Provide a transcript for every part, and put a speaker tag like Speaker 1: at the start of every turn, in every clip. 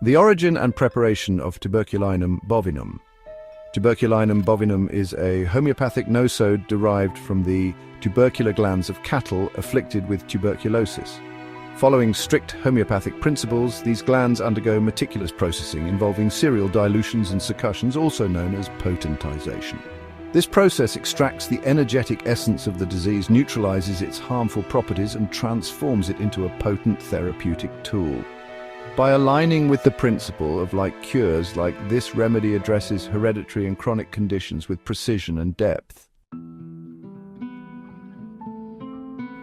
Speaker 1: The origin and preparation of Tuberculinum bovinum. Tuberculinum bovinum is a homeopathic nosode derived from the tubercular glands of cattle afflicted with tuberculosis. Following strict homeopathic principles, these glands undergo meticulous processing involving serial dilutions and succussions, also known as potentization. This process extracts the energetic essence of the disease, neutralizes its harmful properties, and transforms it into a potent therapeutic tool. By aligning with the principle of like cures, this remedy addresses hereditary and chronic conditions with precision and depth.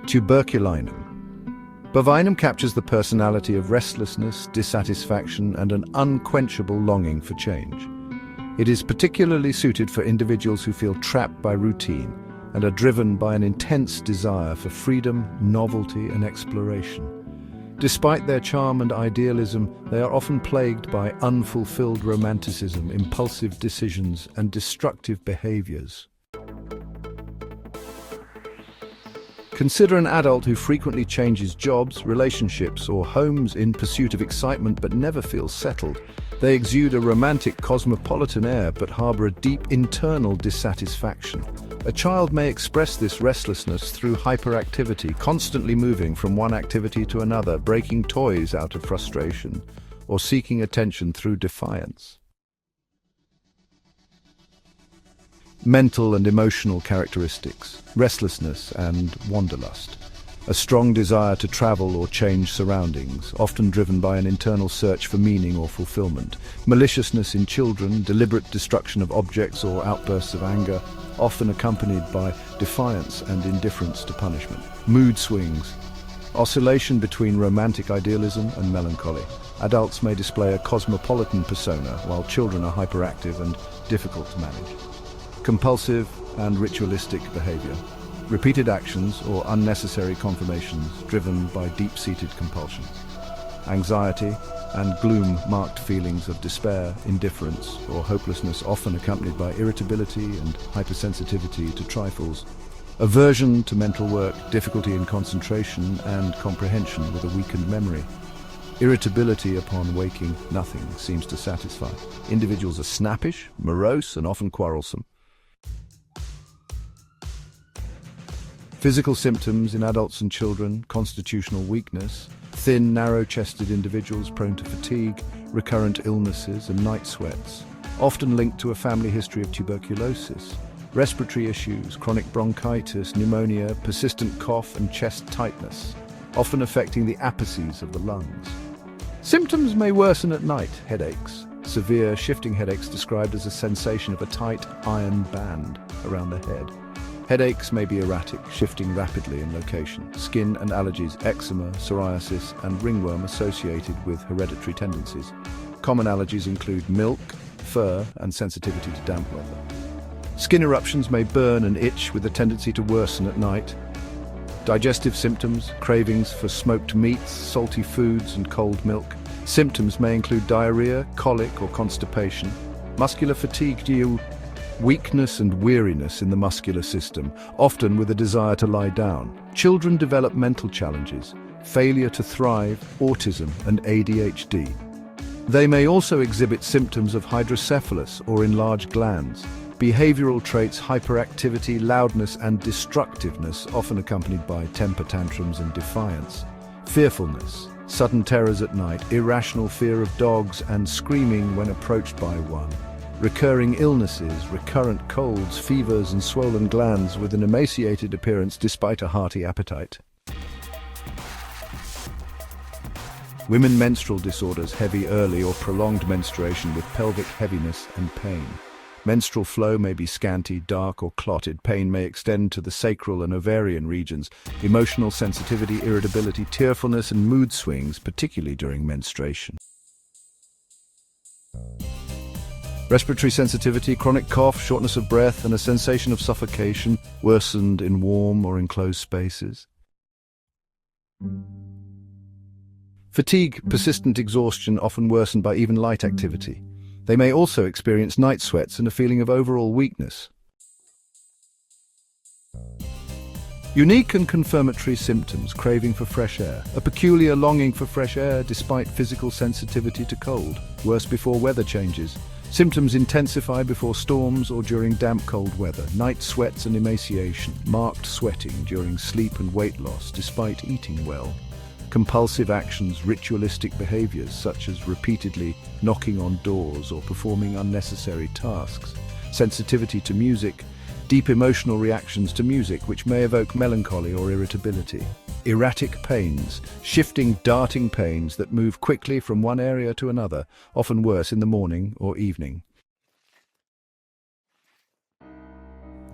Speaker 1: Tuberculinum. Bovinum captures the personality of restlessness, dissatisfaction, and an unquenchable longing for change. It is particularly suited for individuals who feel trapped by routine and are driven by an intense desire for freedom, novelty, and exploration. Despite their charm and idealism, they are often plagued by unfulfilled romanticism, impulsive decisions, and destructive behaviors. Consider an adult who frequently changes jobs, relationships, or homes in pursuit of excitement but never feels settled. They exude a romantic, cosmopolitan air but harbor a deep internal dissatisfaction. A child may express this restlessness through hyperactivity, constantly moving from one activity to another, breaking toys out of frustration, or seeking attention through defiance. Mental and emotional characteristics, restlessness and wanderlust. A strong desire to travel or change surroundings, often driven by an internal search for meaning or fulfillment. Maliciousness in children, deliberate destruction of objects or outbursts of anger, often accompanied by defiance and indifference to punishment. Mood swings. Oscillation between romantic idealism and melancholy. Adults may display a cosmopolitan persona, while children are hyperactive and difficult to manage. Compulsive and ritualistic behavior. Repeated actions or unnecessary confirmations driven by deep-seated compulsion. Anxiety and gloom-marked feelings of despair, indifference, or hopelessness, often accompanied by irritability and hypersensitivity to trifles. Aversion to mental work, difficulty in concentration and comprehension with a weakened memory. Irritability upon waking, nothing seems to satisfy. Individuals are snappish, morose, and often quarrelsome. Physical symptoms in adults and children: constitutional weakness, thin, narrow-chested individuals prone to fatigue, recurrent illnesses, and night sweats, often linked to a family history of tuberculosis. Respiratory issues, chronic bronchitis, pneumonia, persistent cough, and chest tightness, often affecting the apices of the lungs. Symptoms may worsen at night: headaches, severe shifting headaches described as a sensation of a tight iron band around the head. Headaches may be erratic, shifting rapidly in location. Skin and allergies: eczema, psoriasis, and ringworm associated with hereditary tendencies. Common allergies include milk, fur, and sensitivity to damp weather. Skin eruptions may burn and itch with a tendency to worsen at night. Digestive symptoms: cravings for smoked meats, salty foods, and cold milk. Symptoms may include diarrhea, colic, or constipation. Muscular fatigue due weakness and weariness in the muscular system, often with a desire to lie down. Children develop mental challenges, failure to thrive, autism, and ADHD. They may also exhibit symptoms of hydrocephalus or enlarged glands. Behavioral traits: hyperactivity, loudness, and destructiveness, often accompanied by temper tantrums and defiance. Fearfulness: sudden terrors at night, irrational fear of dogs, and screaming when approached by one. Recurring illnesses: recurrent colds, fevers, and swollen glands with an emaciated appearance despite a hearty appetite. Women menstrual disorders: heavy, early, or prolonged menstruation with pelvic heaviness and pain. Menstrual flow may be scanty, dark, or clotted. Pain may extend to the sacral and ovarian regions. Emotional sensitivity, irritability, tearfulness, and mood swings, particularly during menstruation. Respiratory sensitivity: chronic cough, shortness of breath, and a sensation of suffocation, worsened in warm or enclosed spaces. Fatigue: persistent exhaustion, often worsened by even light activity. They may also experience night sweats and a feeling of overall weakness. Unique and confirmatory symptoms: craving for fresh air, a peculiar longing for fresh air despite physical sensitivity to cold, worse before weather changes. Symptoms intensify before storms or during damp cold weather. Night sweats and emaciation, marked sweating during sleep and weight loss despite eating well. Compulsive actions, ritualistic behaviors such as repeatedly knocking on doors or performing unnecessary tasks. Sensitivity to music, deep emotional reactions to music which may evoke melancholy or irritability. Erratic pains, shifting, darting pains that move quickly from one area to another, often worse in the morning or evening.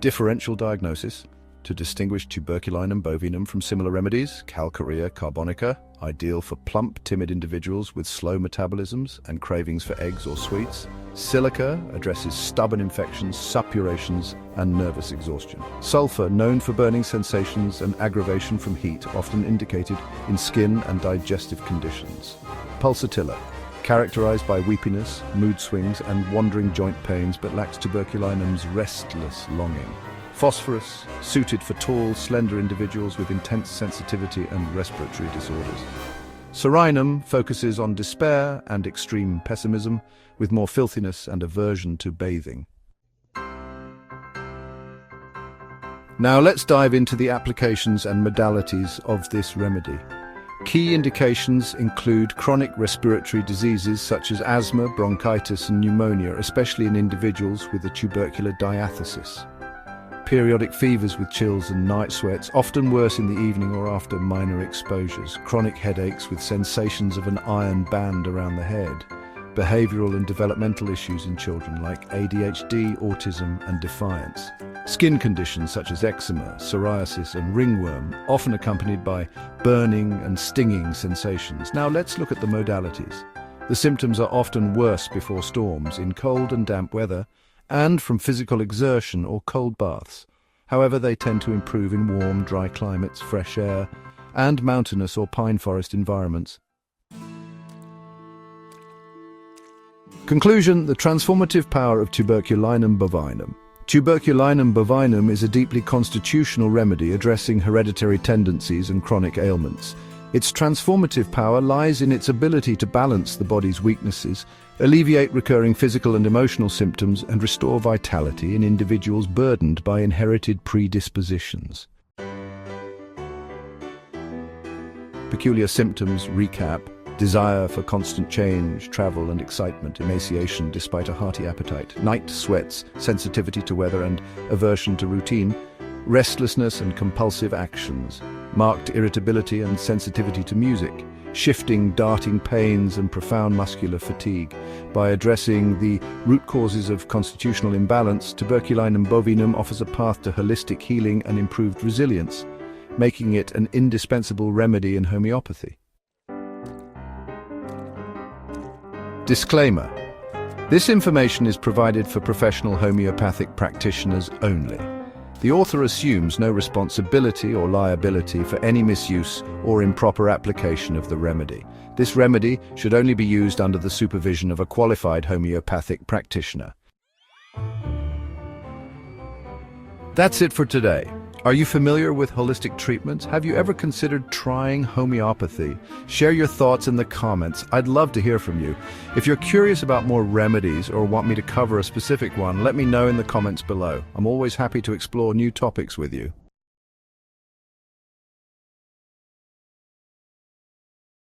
Speaker 1: Differential diagnosis. To distinguish Tuberculinum bovinum from similar remedies: Calcarea carbonica, ideal for plump, timid individuals with slow metabolisms and cravings for eggs or sweets. Silica addresses stubborn infections, suppurations, and nervous exhaustion. Sulfur, known for burning sensations and aggravation from heat, often indicated in skin and digestive conditions. Pulsatilla, characterized by weepiness, mood swings, and wandering joint pains, but lacks tuberculinum's restless longing. Phosphorus, suited for tall, slender individuals with intense sensitivity and respiratory disorders. Psoriasis focuses on despair and extreme pessimism, with more filthiness and aversion to bathing. Now let's dive into the applications and modalities of this remedy. Key indications include chronic respiratory diseases such as asthma, bronchitis, and pneumonia, especially in individuals with a tubercular diathesis. Periodic fevers with chills and night sweats, often worse in the evening or after minor exposures. Chronic headaches with sensations of an iron band around the head. Behavioral and developmental issues in children like ADHD, autism, and defiance. Skin conditions such as eczema, psoriasis, and ringworm, often accompanied by burning and stinging sensations. Now let's look at the modalities. The symptoms are often worse before storms, in cold and damp weather, and from physical exertion or cold baths. However, they tend to improve in warm, dry climates, fresh air, and mountainous or pine forest environments. Conclusion: the transformative power of Tuberculinum bovinum. Tuberculinum bovinum is a deeply constitutional remedy addressing hereditary tendencies and chronic ailments. Its transformative power lies in its ability to balance the body's weaknesses, alleviate recurring physical and emotional symptoms, and restore vitality in individuals burdened by inherited predispositions. Peculiar symptoms recap: desire for constant change, travel and excitement, emaciation despite a hearty appetite, night sweats, sensitivity to weather and aversion to routine, restlessness and compulsive actions, marked irritability and sensitivity to music, shifting, darting pains and profound muscular fatigue. By addressing the root causes of constitutional imbalance, Tuberculinum bovinum offers a path to holistic healing and improved resilience, making it an indispensable remedy in homeopathy. Disclaimer: this information is provided for professional homeopathic practitioners only. The author assumes no responsibility or liability for any misuse or improper application of the remedy. This remedy should only be used under the supervision of a qualified homeopathic practitioner. That's it for today. Are you familiar with holistic treatments? Have you ever considered trying homeopathy? Share your thoughts in the comments. I'd love to hear from you. If you're curious about more remedies or want me to cover a specific one, let me know in the comments below. I'm always happy to explore new topics with you.